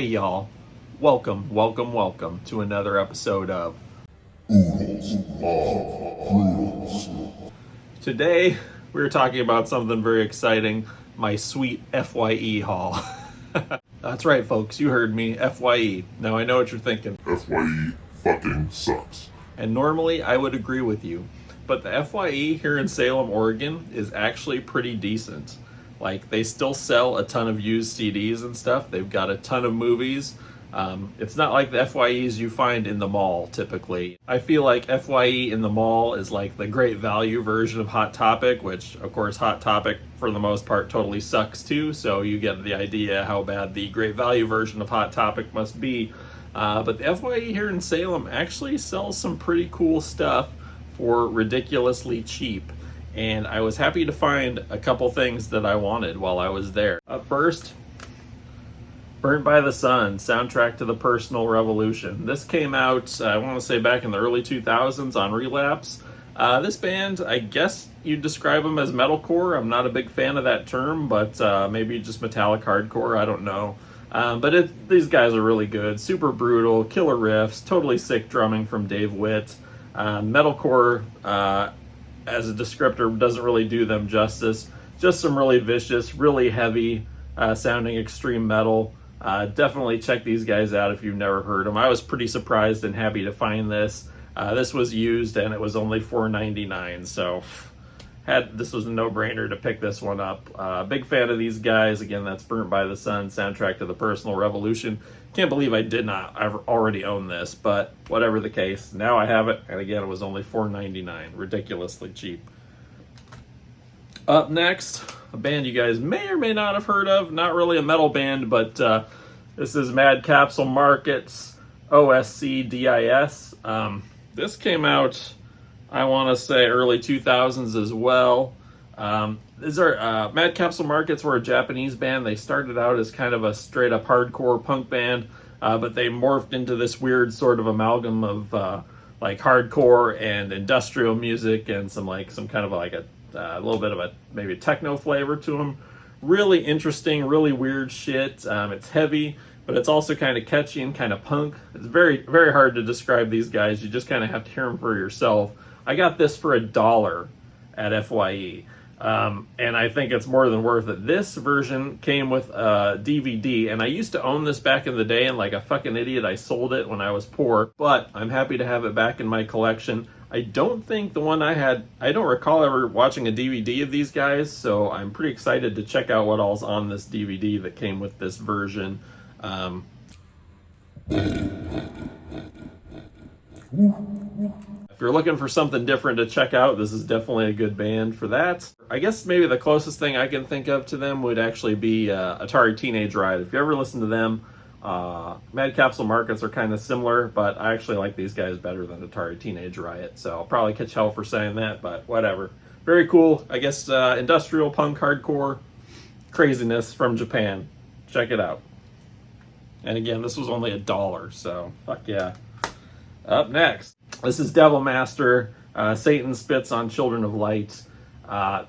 Hey y'all, welcome to another episode of Oodles of Brutals. Today we're talking about something very exciting, my sweet FYE haul. That's right folks, you heard me, FYE. Now I know what you're thinking, FYE fucking sucks. and normally I would agree with you, but the FYE here in Salem, Oregon is actually pretty decent. Like, they still sell a ton of used CDs and stuff. They've got a ton of movies. It's not like the FYEs you find in the mall typically. I feel like FYE in the mall is like the great value version of Hot Topic, which of course Hot Topic for the most part totally sucks too, so you get the idea how bad the great value version of Hot Topic must be. But the FYE here in Salem actually sells some pretty cool stuff for ridiculously cheap. And I was happy to find a couple things that I wanted while I was there. Up first, Burnt by the Sun, soundtrack to the Personal Revolution. This came out, I want to say back in the early 2000s on Relapse. This band, I guess you'd describe them as metalcore. I'm not a big fan of that term, but maybe just metallic hardcore, I don't know. But these guys are really good, super brutal, killer riffs, totally sick drumming from Dave Witt. Metalcore, as a descriptor, doesn't really do them justice. Just some really vicious, really heavy sounding extreme metal. Definitely check these guys out if you've never heard them. I was pretty surprised and happy to find this. This was used and it was only $4.99, so this was a no-brainer to pick this one up. Big fan of these guys. Again, that's Burnt by the Sun, soundtrack to the Personal Revolution. Can't believe I did not already own this, but whatever the case, now I have it, and again, it was only $4.99, ridiculously cheap. Up next, a band you guys may or may not have heard of, not really a metal band, but this is Mad Capsule Markets, OSCDIS. This came out, I want to say, early 2000s as well. These are Mad Capsule Markets were a Japanese band. They started out as kind of a straight up hardcore punk band, but they morphed into this weird sort of amalgam of like hardcore and industrial music and some kind of like a little bit of a maybe techno flavor to them. Really interesting, really weird shit. It's heavy, but it's also kind of catchy and kind of punk. It's very, very hard to describe these guys. You just kind of have to hear them for yourself. I got this for $1 at FYE. And I think it's more than worth it. This version came with a DVD, and I used to own this back in the day, and like a fucking idiot, I sold it when I was poor, but I'm happy to have it back in my collection. I don't think the one I had, I don't recall ever watching a DVD of these guys, so I'm pretty excited to check out what all's on this DVD that came with this version. If you're looking for something different to check out, this is definitely a good band for that. I guess maybe the closest thing I can think of to them would actually be Atari Teenage Riot. If you ever listen to them, Mad Capsule Markets are kind of similar, but I actually like these guys better than Atari Teenage Riot, so I'll probably catch hell for saying that, but whatever. Very cool, I guess, industrial punk hardcore craziness from Japan. Check it out. And again, this was only $1, so fuck yeah. Up next, this is Devil Master, Satan Spits on Children of Light.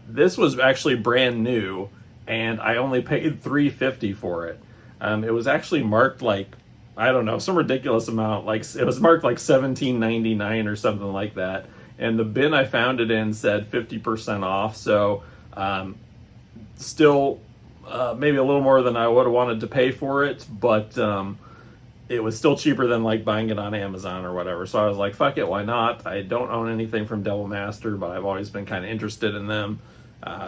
This was actually brand new, and I only paid $3.50 for it. It was actually marked like, I don't know, some ridiculous amount. Like, it was marked like $17.99 or something like that. And the bin I found it in said 50% off, so still maybe a little more than I would have wanted to pay for it, but it was still cheaper than like buying it on Amazon or whatever. So I was like, fuck it, why not? I don't own anything from Devil Master, but I've always been kind of interested in them.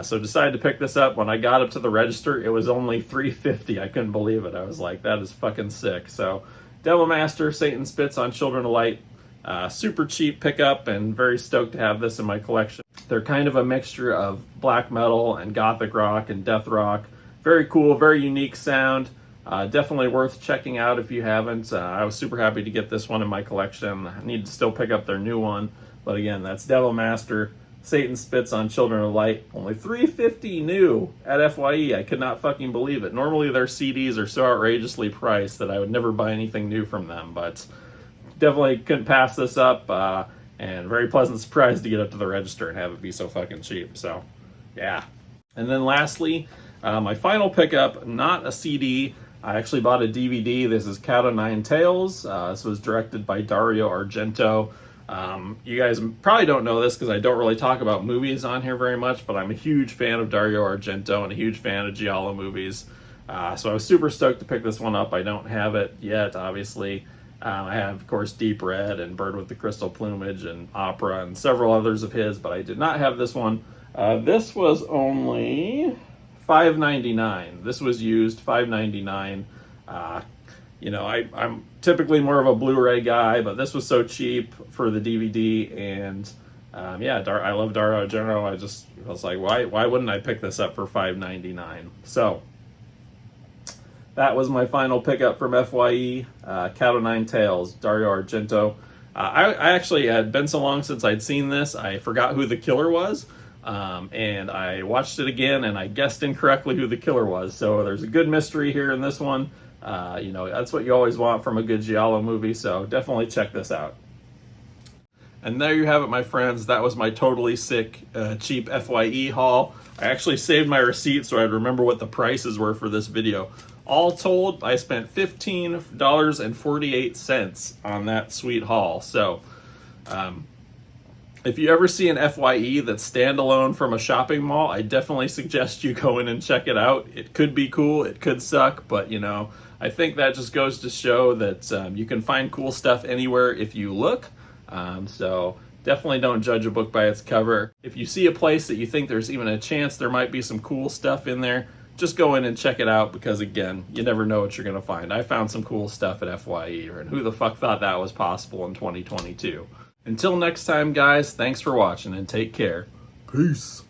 So decided to pick this up. When I got up to the register, it was only $3.50. I couldn't believe it. I was like, that is fucking sick. So Devil Master, Satan Spits on Children of Light. Super cheap pickup, and very stoked to have this in my collection. They're kind of a mixture of black metal and gothic rock and death rock. Very cool, very unique sound. Definitely worth checking out if you haven't. I was super happy to get this one in my collection. I need to still pick up their new one. But again, that's Devil Master, Satan Spits on Children of Light. Only $3.50 new at FYE. I could not fucking believe it. Normally their CDs are so outrageously priced that I would never buy anything new from them. But definitely couldn't pass this up. And very pleasant surprise to get up to the register and have it be so fucking cheap. So, yeah. And then lastly, my final pickup, not a CD, I actually bought a DVD. This is Cat o' Nine Tails. This was directed by Dario Argento. You guys probably don't know this because I don't really talk about movies on here very much, but I'm a huge fan of Dario Argento and a huge fan of Giallo movies. So I was super stoked to pick this one up. I don't have it yet, obviously. I have, of course, Deep Red and Bird with the Crystal Plumage and Opera and several others of his, but I did not have this one. This was only $5.99. This was used $5.99. I'm typically more of a Blu-ray guy, but this was so cheap for the DVD, and I love Dario Argento. I was like, why wouldn't I pick this up for $5.99? So that was my final pickup from FYE, Cat o' Nine Tails, Dario Argento. I actually had been so long since I'd seen this, I forgot who the killer was. And I watched it again, and I guessed incorrectly who the killer was. So there's a good mystery here in this one. That's what you always want from a good Giallo movie, so definitely check this out. And there you have it, my friends. That was my totally sick, cheap FYE haul. I actually saved my receipt so I'd remember what the prices were for this video. All told, I spent $15.48 on that sweet haul. So, if you ever see an FYE that's standalone from a shopping mall, I definitely suggest you go in and check it out. It could be cool, it could suck, but I think that just goes to show that you can find cool stuff anywhere if you look. So definitely don't judge a book by its cover. If you see a place that you think there's even a chance there might be some cool stuff in there, just go in and check it out, because again, you never know what you're going to find. I found some cool stuff at FYE, and who the fuck thought that was possible in 2022? Until next time, guys, thanks for watching and take care. Peace.